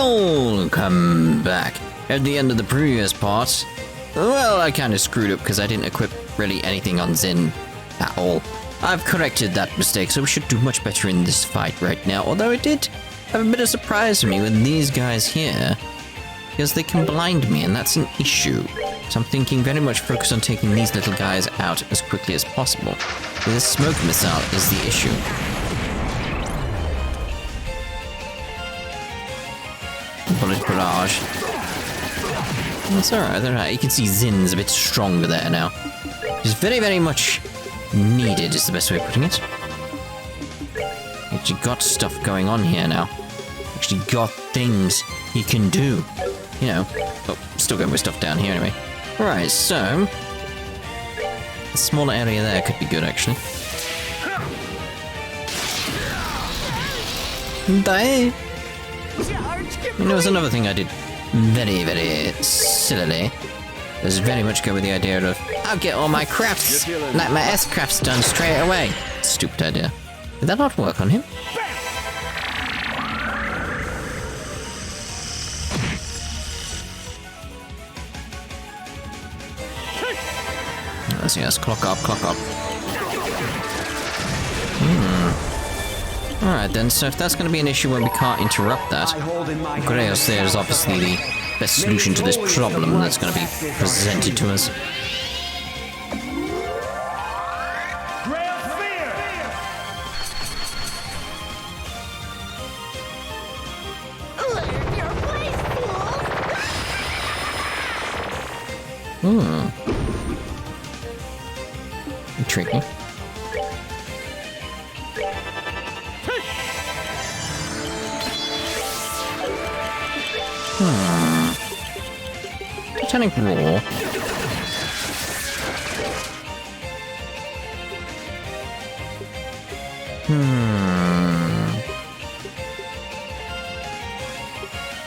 Welcome back. At the end of the previous part, well, I kind of screwed up because I didn't equip really anything on Zin at all. I've corrected that mistake, so we should do much better in this fight right now, although it did have a bit of surprise for me with these guys here, because they can blind me, and that's an issue. So I'm thinking very much focus on taking these little guys out as quickly as possible. The smoke missile is the issue. Bullet barrage. That's alright. You can see Zin's a bit stronger there now. Which is very, very much needed, is the best way of putting it. Actually got stuff going on here now. Actually got things he can do. You know. Oh, still going with stuff down here anyway. Right, so a smaller area there could be good, actually. Die! And there was another thing I did very, very sillily. It was very much go with the idea of, I'll get all my crafts, like my S-crafts done straight away. Stupid idea. Did that not work on him? Let's see, let's clock up. Alright then, so if that's going to be an issue when we can't interrupt that, Grails there is obviously the best solution to this problem that's going to be presented to us. Tricky. Titanic Roar.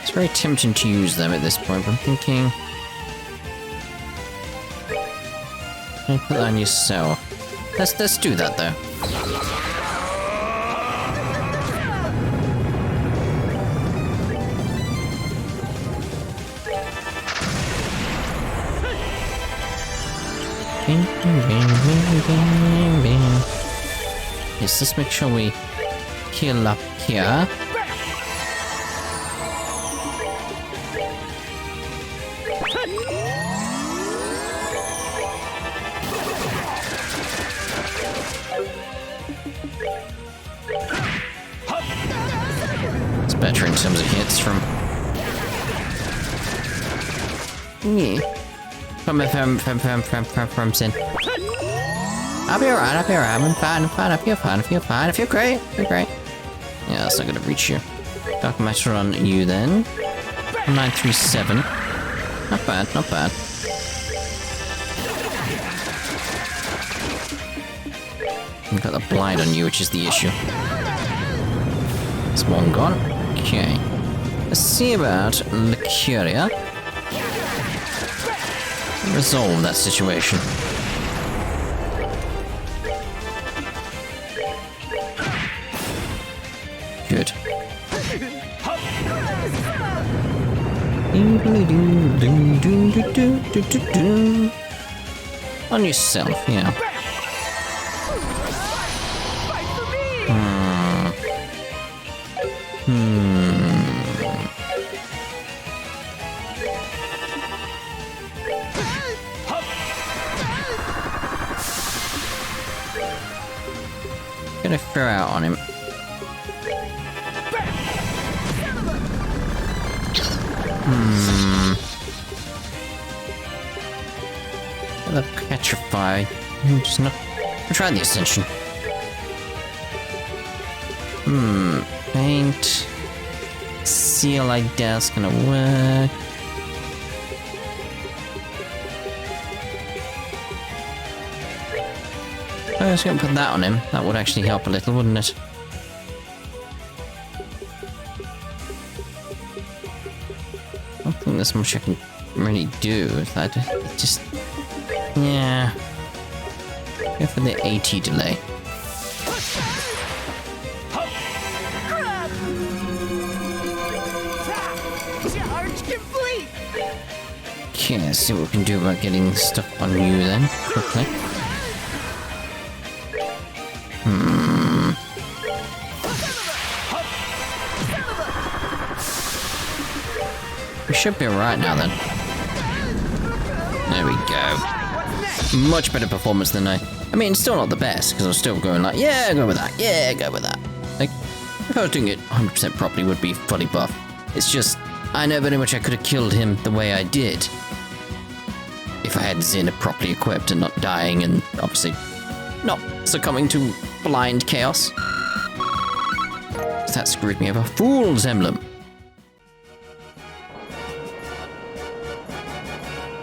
It's very tempting to use them at this point, but I'm thinking... I'll put that on yourself. Let's do that though. Yes, let's make sure we heal up here. It's better in terms of hits from... From Sin. I'll be alright, I'm fine, I feel fine, I feel great, Yeah, that's not gonna reach you. Dark Matter on you then. 937. Not bad. We've got the blind on you, which is the issue. It's one gone. Okay. Let's see about Licuria. Resolve that situation. Good. On yourself, yeah. Gonna throw out on him. Gonna petrify. Just not. We'll try the ascension. Paint. Seal like that's gonna work. I was going to put that on him. That would actually help a little, wouldn't it? I don't think there's much I can really do with that. It just... Yeah. Go for the 80 delay. Okay, let's see what we can do about getting stuff on you then, quickly. We should be alright now then. There we go. Much better performance than I mean, still not the best, because I'm still going like, yeah, go with that, yeah, go with that. Like, if I was doing it 100% properly, it would be fully buff. It's just, I know very much I could have killed him the way I did. If I had Zin properly equipped and not dying and obviously not succumbing to blind chaos. That screwed me over. Fool's emblem.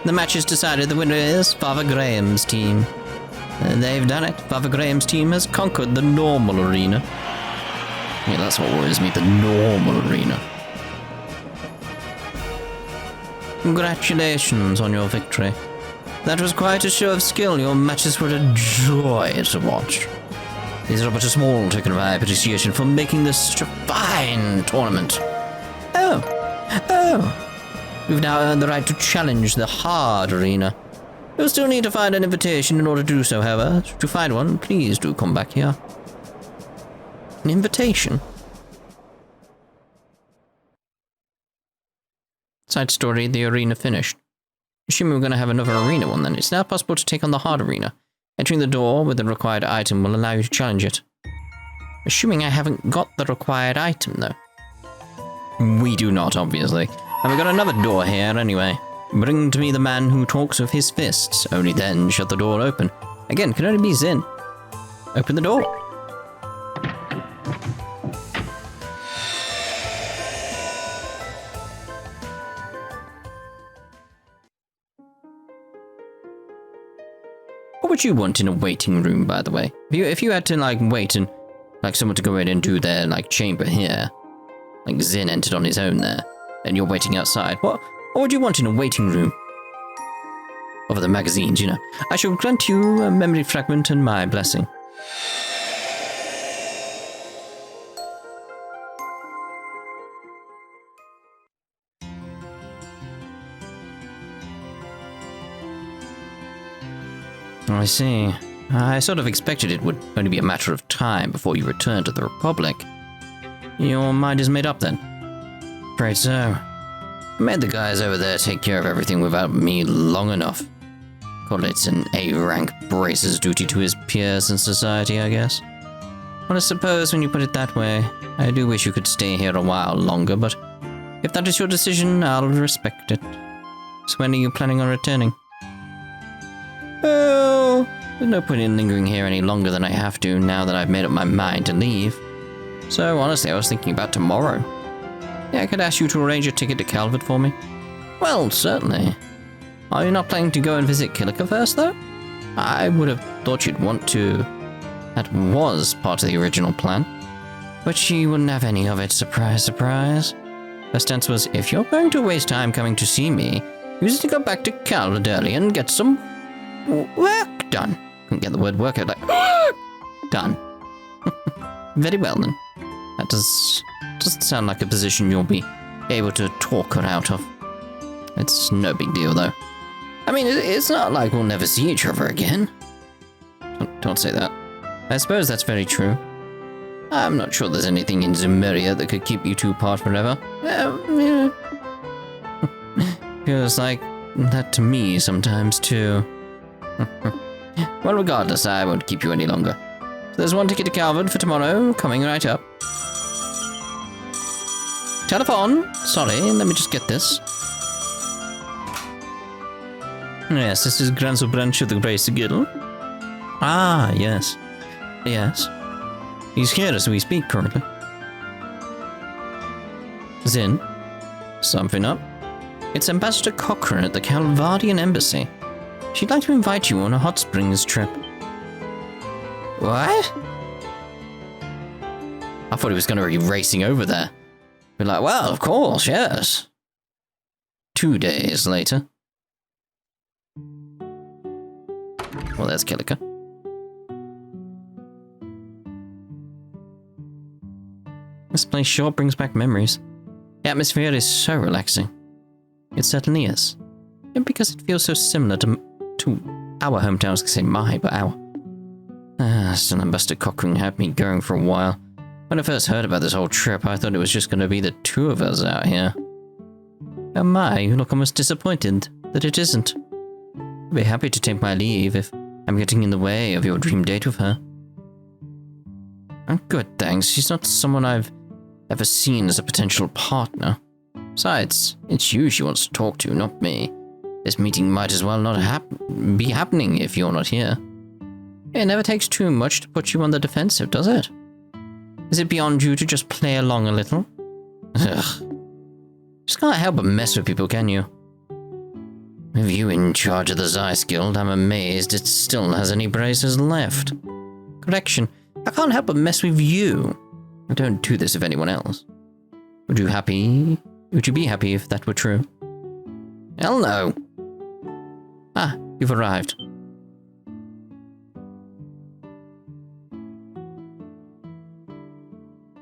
The match is decided. The winner is Father Graham's team. They've done it. Father Graham's team has conquered the normal arena. Yeah, that's what worries me, the normal arena. Congratulations on your victory. That was quite a show of skill. Your matches were a joy to watch. These are but a small token of my appreciation for making this such a fine tournament. Oh. You've now earned the right to challenge the hard arena. You'll still need to find an invitation in order to do so, however. To find one, please do come back here. An invitation? Side story, the arena finished. Assuming we're going to have another arena one then, it's now possible to take on the hard arena. Entering the door with the required item will allow you to challenge it. Assuming I haven't got the required item, though. We do not, obviously. And we got another door here, anyway. Bring to me the man who talks with his fists. Only then shut the door open. Again, can only be Zin. Open the door. What would you want in a waiting room, by the way? If you had to, like, wait and, like, someone to go in and do their, like, chamber here. Like, Zin entered on his own there. And you're waiting outside. What would you want in a waiting room? Over the magazines, you know. I shall grant you a memory fragment and my blessing. I see. I sort of expected it would only be a matter of time before you return to the Republic. Your mind is made up then? Afraid so. I made the guys over there take care of everything without me long enough. Call it an A-rank bracer's duty to his peers in society, I guess. Well, I suppose when you put it that way, I do wish you could stay here a while longer, but if that is your decision, I'll respect it. So when are you planning on returning? Oh, there's no point in lingering here any longer than I have to now that I've made up my mind to leave. So honestly, I was thinking about tomorrow. Yeah, I could ask you to arrange a ticket to Calvert for me. Well, certainly. Are you not planning to go and visit Kilika first, though? I would have thought you'd want to. That was part of the original plan. But she wouldn't have any of it, surprise, surprise. Her stance was, if you're going to waste time coming to see me, use it to go back to Calvert early and get some work done. Couldn't get the word work out, like, done. Very well, then. That doesn't sound like a position you'll be able to talk her out of. It's no big deal, though. I mean, it's not like we'll never see each other again. Don't say that. I suppose that's very true. I'm not sure there's anything in Zemuria that could keep you two apart forever. Feels like that to me sometimes, too. Well, regardless, I won't keep you any longer. There's one ticket to Calvert for tomorrow, coming right up. Telephone! Sorry, let me just get this. Yes, this is Granzo Branch of the Grace Guild. Ah, yes. Yes. He's here as we speak currently. Zin? Something up? It's Ambassador Cochrane at the Calvardian Embassy. She'd like to invite you on a hot springs trip. What? I thought he was going to be racing over there. Be like, well, of course, yes. 2 days later. Well, there's Kilika. This place sure brings back memories. The atmosphere is so relaxing. It certainly is. And because it feels so similar to our hometown. I was going to say my, but our. Still, Ambassador Cochrane had me going for a while. When I first heard about this whole trip, I thought it was just going to be the two of us out here. Oh my, you look almost disappointed that it isn't. I'd be happy to take my leave if I'm getting in the way of your dream date with her. I'm good, thanks. She's not someone I've ever seen as a potential partner. Besides, it's you she wants to talk to, not me. This meeting might as well not be happening if you're not here. It never takes too much to put you on the defensive, does it? Is it beyond you to just play along a little? Ugh. Just can't help but mess with people, can you? With you in charge of the Zeiss Guild, I'm amazed it still has any braces left. Correction, I can't help but mess with you. I don't do this with anyone else. Would you be happy if that were true? Hell no. Ah, you've arrived.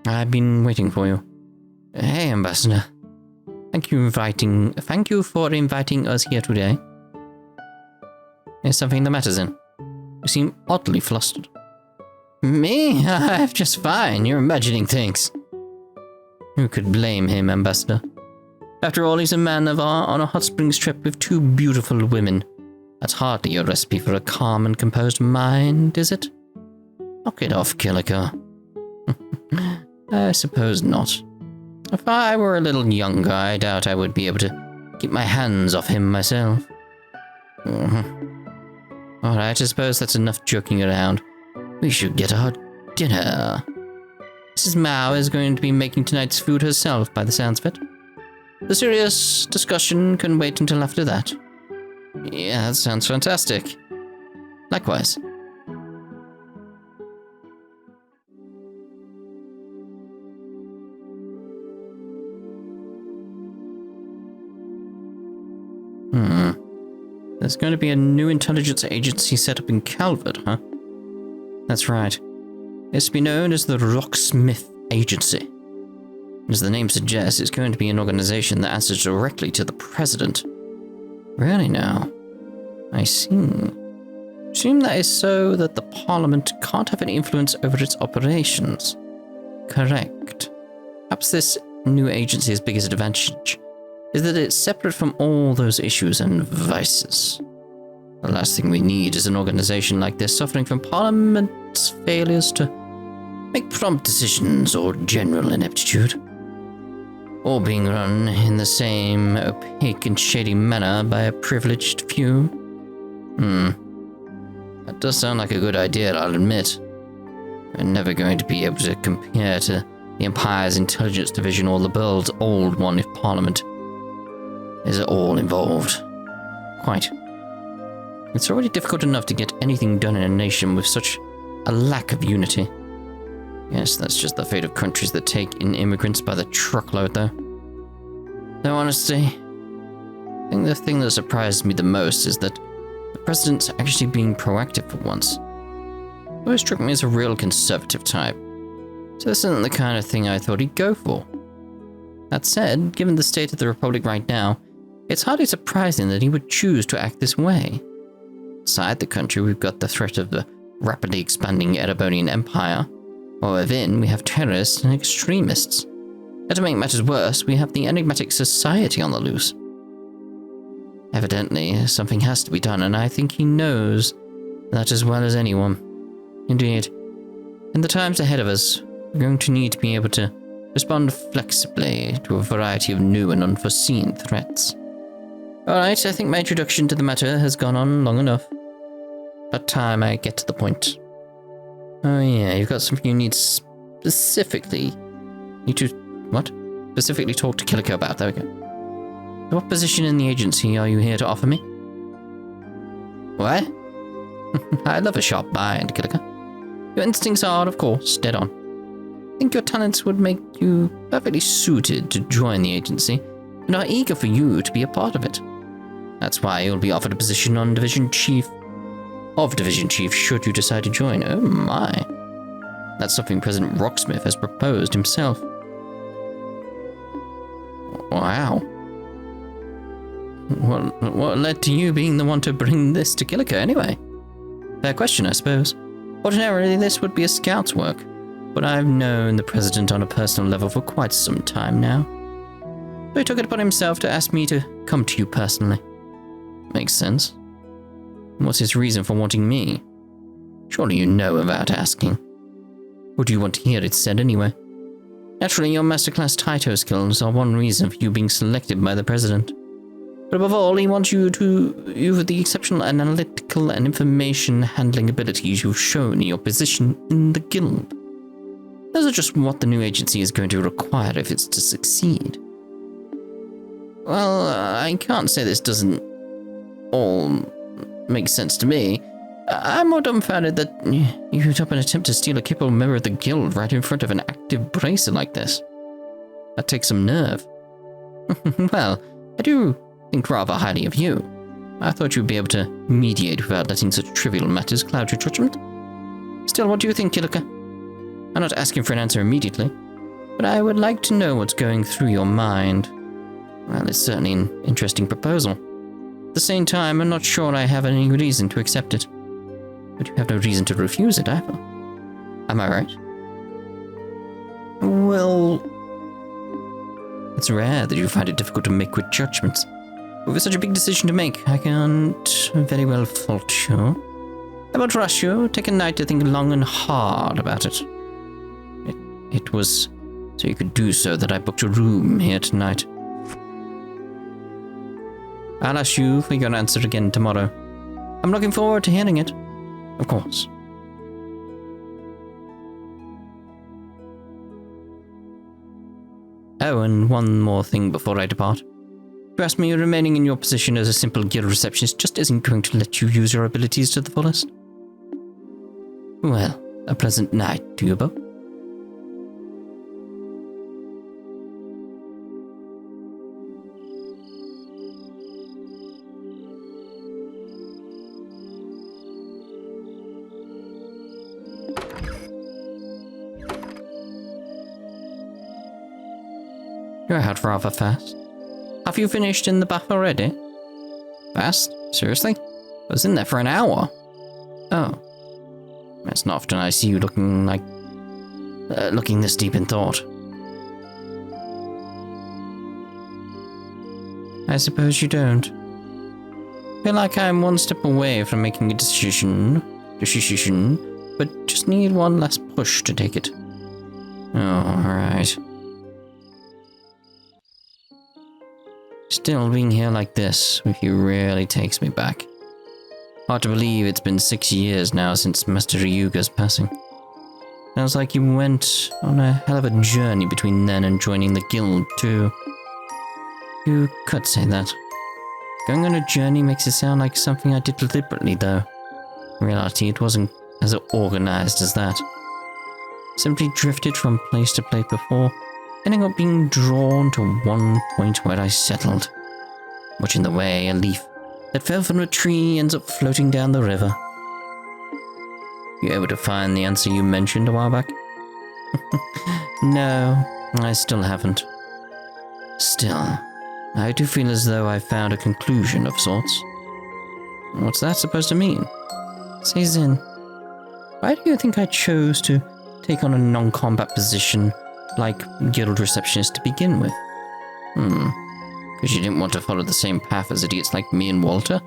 I've been waiting for you. Hey, Ambassador. Thank you for inviting us here today. Is something the matter, then? You seem oddly flustered. Me? I'm just fine. You're imagining things. Who could blame him, Ambassador? After all, he's a man of on a hot springs trip with two beautiful women. That's hardly a recipe for a calm and composed mind, is it? Knock it off, Kilika. I suppose not. If I were a little younger, I doubt I would be able to keep my hands off him myself. Alright, I suppose that's enough joking around. We should get our dinner. Mrs. Mao is going to be making tonight's food herself, by the sounds of it. The serious discussion can wait until after that. Yeah, that sounds fantastic. Likewise. There's going to be a new intelligence agency set up in Calvert, huh? That's right. It's to be known as the Rocksmith Agency. As the name suggests, it's going to be an organization that answers directly to the president. Really now? I see. Assume that is so that the parliament can't have any influence over its operations. Correct. Perhaps this new agency's biggest advantage is that it's separate from all those issues and vices. The last thing we need is an organization like this suffering from Parliament's failures to make prompt decisions or general ineptitude. All being run in the same opaque and shady manner by a privileged few. That does sound like a good idea, I'll admit. We're never going to be able to compare to the Empire's intelligence division or Liberl's old one if Parliament is all involved. Quite. It's already difficult enough to get anything done in a nation with such a lack of unity. Yes, that's just the fate of countries that take in immigrants by the truckload, though. No, honestly, I think the thing that surprised me the most is that the president's actually being proactive for once. He always struck me as a real conservative type, so this isn't the kind of thing I thought he'd go for. That said, given the state of the Republic right now, it's hardly surprising that he would choose to act this way. Outside the country, we've got the threat of the rapidly expanding Erebonian Empire, while within, we have terrorists and extremists. And to make matters worse, we have the enigmatic society on the loose. Evidently, something has to be done, and I think he knows that as well as anyone. Indeed, in the times ahead of us, we're going to need to be able to respond flexibly to a variety of new and unforeseen threats. Alright, I think my introduction to the matter has gone on long enough. About time I get to the point. Oh yeah, you've got something you need specifically talk to Kilika about. There we go. What position in the agency are you here to offer me? What? I love a sharp mind, Kilika. Your instincts are, of course, dead on. I think your talents would make you perfectly suited to join the agency, and are eager for you to be a part of it. That's why you'll be offered a position on Division Chief should you decide to join. Oh my. That's something President Rocksmith has proposed himself. Wow. What led to you being the one to bring this to Kilika anyway? Fair question, I suppose. Ordinarily, this would be a scout's work, but I've known the president on a personal level for quite some time now. So he took it upon himself to ask me to come to you personally. Makes sense. What's his reason for wanting me? Surely you know without asking. Or do you want to hear it said anyway? Naturally, your masterclass Taito skills are one reason for you being selected by the president. But above all, he wants you for the exceptional analytical and information handling abilities you've shown in your position in the guild. Those are just what the new agency is going to require if it's to succeed. Well, I can't say this doesn't all make sense to me. I'm more dumbfounded that you put up an attempt to steal a capable member of the guild right in front of an active bracer like this. That takes some nerve. Well, I do think rather highly of you. I thought you'd be able to mediate without letting such trivial matters cloud your judgment. Still, what do you think, Kilika? I'm not asking for an answer immediately, but I would like to know what's going through your mind. Well, it's certainly an interesting proposal. At the same time, I'm not sure I have any reason to accept it. But you have no reason to refuse it either. Am I right? Well, it's rare that you find it difficult to make quick judgments. But with such a big decision to make, I can't very well fault you. I won't rush you. Take a night to think long and hard about it. It was so you could do so that I booked a room here tonight. I'll ask you for your answer again tomorrow. I'm looking forward to hearing it. Of course. Oh, and one more thing before I depart. Trust me, remaining in your position as a simple guild receptionist just isn't going to let you use your abilities to the fullest. Well, a pleasant night to you both. You're out rather fast. Have you finished in the bath already? Fast? Seriously? I was in there for an hour. Oh. It's not often I see you looking this deep in thought. I suppose you don't. Feel like I'm one step away from making a decision, but just need one last push to take it. Oh, alright. Still, being here like this with you really takes me back. Hard to believe it's been 6 years now since Master Ryuga's passing. Sounds like you went on a hell of a journey between then and joining the guild too. You could say that. Going on a journey makes it sound like something I did deliberately though. In reality, it wasn't as organized as that. Simply drifted from place to place before ending up being drawn to one point where I settled. Much in the way a leaf that fell from a tree ends up floating down the river. You able to find the answer you mentioned a while back? No, I still haven't. Still, I do feel as though I found a conclusion of sorts. What's that supposed to mean? Say, Zin, why do you think I chose to take on a non-combat position like guild receptionist to begin with? Because you didn't want to follow the same path as idiots like me and Walter?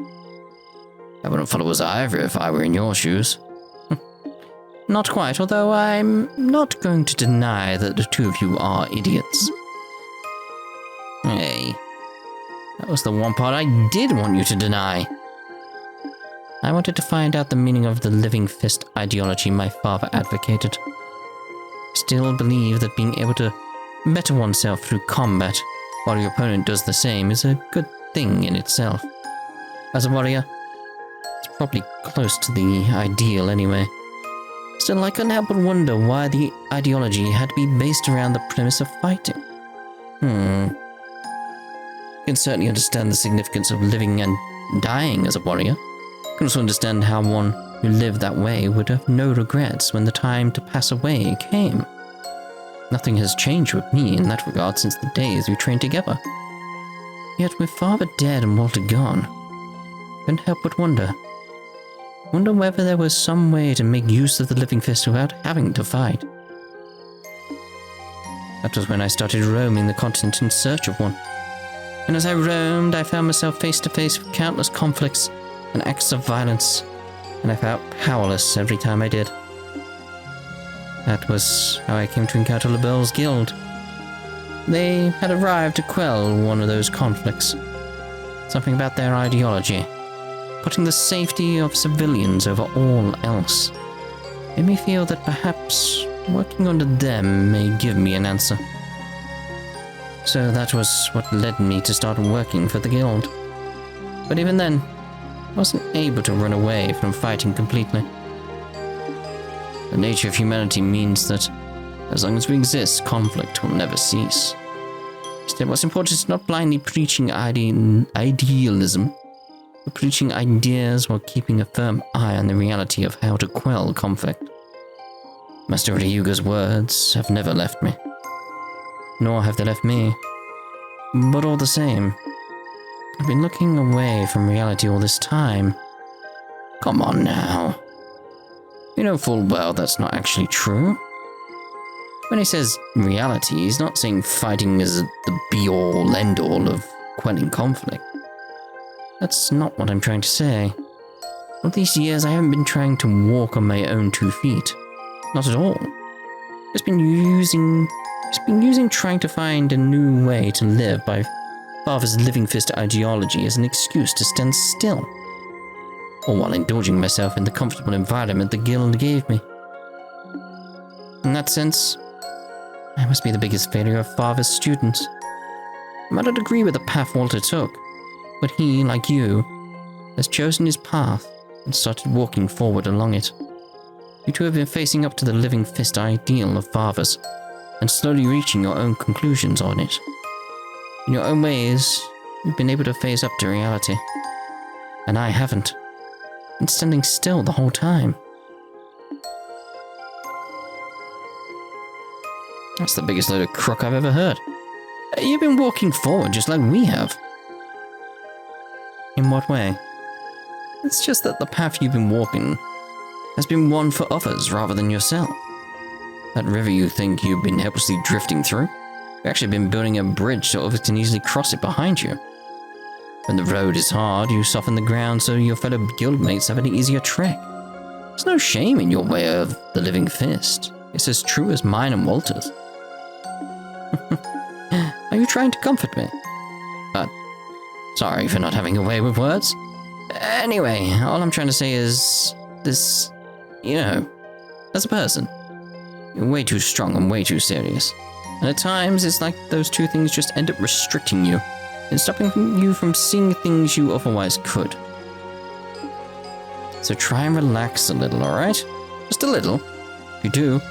I wouldn't follow us either if I were in your shoes. Not quite, although I'm not going to deny that the two of you are idiots. Hey, that was the one part I did want you to deny. I wanted to find out the meaning of the living fist ideology my father advocated. Still believe that being able to better oneself through combat while your opponent does the same is a good thing in itself. As a warrior, it's probably close to the ideal anyway. Still, I couldn't help but wonder why the ideology had to be based around the premise of fighting. I can certainly understand the significance of living and dying as a warrior. I can also understand how one who lived that way would have no regrets when the time to pass away came. Nothing has changed with me in that regard since the days we trained together. Yet with father dead and Walter gone, couldn't help but wonder. Wonder whether there was some way to make use of the living fist without having to fight. That was when I started roaming the continent in search of one. And as I roamed, I found myself face to face with countless conflicts and acts of violence, and I felt powerless every time I did. That was how I came to encounter Liberl's guild. They had arrived to quell one of those conflicts. Something about their ideology, putting the safety of civilians over all else, made me feel that perhaps working under them may give me an answer. So that was what led me to start working for the guild. But even then, I wasn't able to run away from fighting completely. The nature of humanity means that as long as we exist, conflict will never cease. Instead, what's important is not blindly preaching idealism, but preaching ideas while keeping a firm eye on the reality of how to quell conflict. Master Ryuga's words have never left me. Nor have they left me. But all the same, I've been looking away from reality all this time. Come on now. You know full well that's not actually true. When he says reality, he's not saying fighting is the be-all, end-all of quelling conflict. That's not what I'm trying to say. All these years I haven't been trying to walk on my own 2 feet. Not at all. It's been using trying to find a new way to live by Father's living fist ideology as an excuse to stand still, all while indulging myself in the comfortable environment the guild gave me. In that sense, I must be the biggest failure of Father's students. I might not agree with the path Walter took, but he, like you, has chosen his path and started walking forward along it. You two have been facing up to the living fist ideal of Father's, and slowly reaching your own conclusions on it. In your own ways, you've been able to face up to reality. And I haven't. Been standing still the whole time. That's the biggest load of crock I've ever heard. You've been walking forward just like we have. In what way? It's just that the path you've been walking has been one for others rather than yourself. That river you think you've been helplessly drifting through, you've actually been building a bridge so others can easily cross it behind you. When the road is hard, you soften the ground so your fellow guildmates have an easier trek. There's no shame in your way of the living fist. It's as true as mine and Walter's. Are you trying to comfort me? Sorry for not having a way with words. Anyway, all I'm trying to say is this, as a person, you're way too strong and way too serious. And at times, it's like those two things just end up restricting you and stopping you from seeing things you otherwise could. So try and relax a little, alright? Just a little. If you do,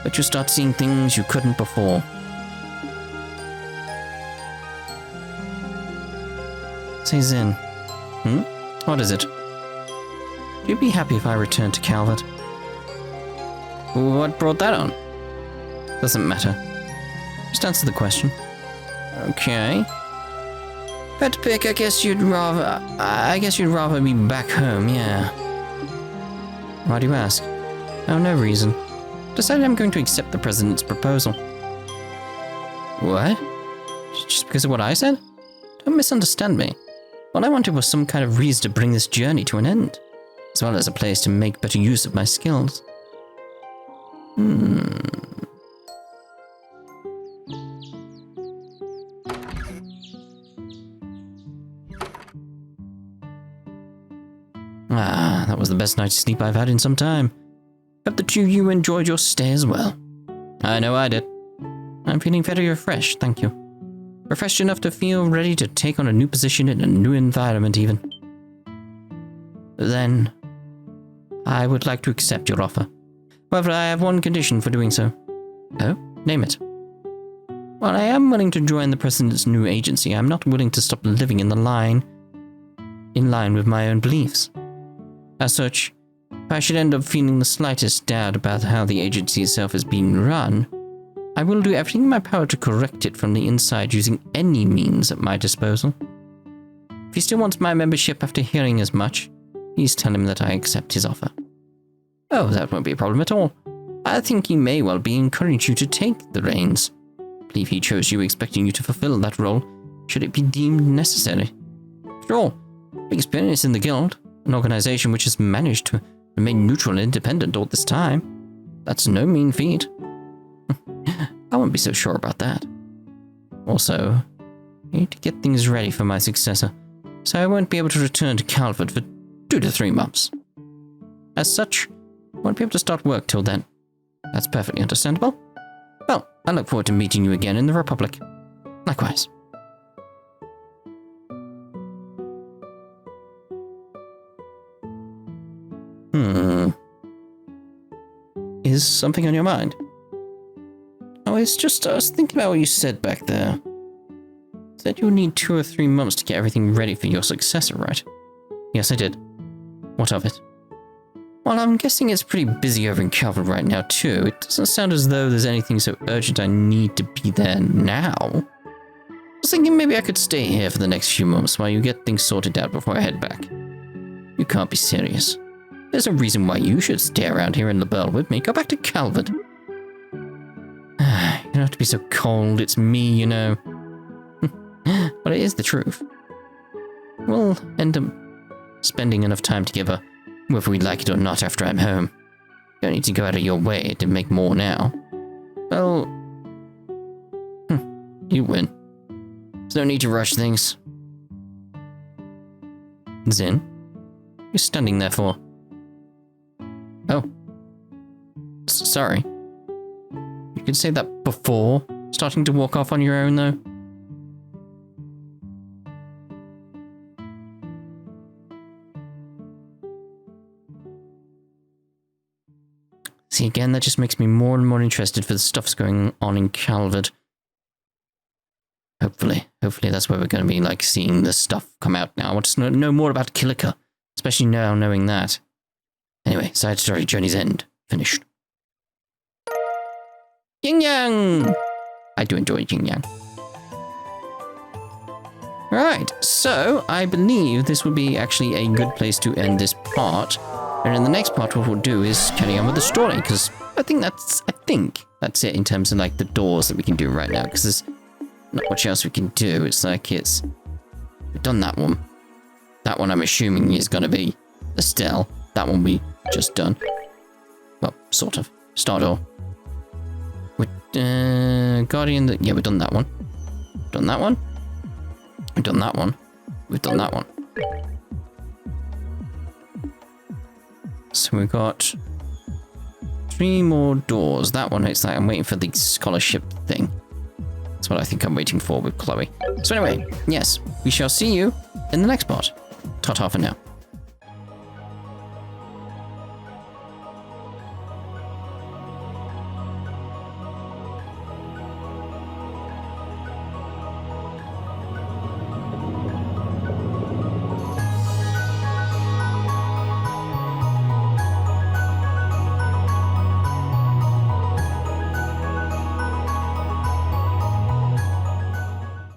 but you'll start seeing things you couldn't before. Say Zin. What is it? Would you be happy if I returned to Calvert? What brought that on? Doesn't matter. Just answer the question. Okay. Pet pick, I guess you'd rather be back home, yeah. Why do you ask? Oh, no reason. Decided I'm going to accept the president's proposal. What? Just because of what I said? Don't misunderstand me. All I wanted was some kind of reason to bring this journey to an end, as well as a place to make better use of my skills. That was the best night's sleep I've had in some time. Hope the two of you enjoyed your stay as well. I know I did. I'm feeling very refreshed, thank you. Refreshed enough to feel ready to take on a new position in a new environment even. Then, I would like to accept your offer. However, I have one condition for doing so. Oh, name it. While I am willing to join the President's new agency, I'm not willing to stop living in line with my own beliefs. As such, if I should end up feeling the slightest doubt about how the agency itself is being run, I will do everything in my power to correct it from the inside using any means at my disposal. If he still wants my membership after hearing as much, please tell him that I accept his offer. Oh, that won't be a problem at all. I think he may well be encouraging you to take the reins. I believe he chose you expecting you to fulfill that role, should it be deemed necessary. After all, experience in the guild, an organization which has managed to remain neutral and independent all this time. That's no mean feat. I won't be so sure about that. Also, I need to get things ready for my successor, so I won't be able to return to Calvert for 2 to 3 months. As such, I won't be able to start work till then. That's perfectly understandable. Well, I look forward to meeting you again in the Republic. Likewise. Is something on your mind? Oh, it's just, I was thinking about what you said back there. You said you'll need 2 or 3 months to get everything ready for your successor, right? Yes, I did. What of it? Well, I'm guessing it's pretty busy over in Calvert right now, too. It doesn't sound as though there's anything so urgent I need to be there now. I was thinking maybe I could stay here for the next few months while you get things sorted out before I head back. You can't be serious. There's no reason why you should stay around here in Liberl with me. Go back to Calvert. You don't have to be so cold. It's me, you know. But it is the truth. We'll end up spending enough time together, whether we like it or not, after I'm home. You don't need to go out of your way to make more now. Well, you win. There's no need to rush things. Zin, you're standing there for... Oh. Sorry. You could say that before starting to walk off on your own, though. See, again, that just makes me more and more interested for the stuff's going on in Calvert. Hopefully that's where we're going to be, like, seeing the stuff come out now. I want to know more about Kilika, especially now knowing that. Anyway, side story, Journey's End. Finished. Yin Yang! I do enjoy Yin Yang. Right, so I believe this would be actually a good place to end this part. And in the next part, what we'll do is carry on with the story, because I think that's it in terms of like the doors that we can do right now, because there's not much else we can do. It's like we've done that one. That one I'm assuming is going to be Estelle. That one we just done. Well, sort of. Star door. Guardian, yeah, we've done that one. Done that one. We've done that one. We've done that one. So we've got 3 more doors. That one, it's like I'm waiting for the scholarship thing. That's what I think I'm waiting for with Chloe. So anyway, yes, we shall see you in the next part. Ta-ta for now.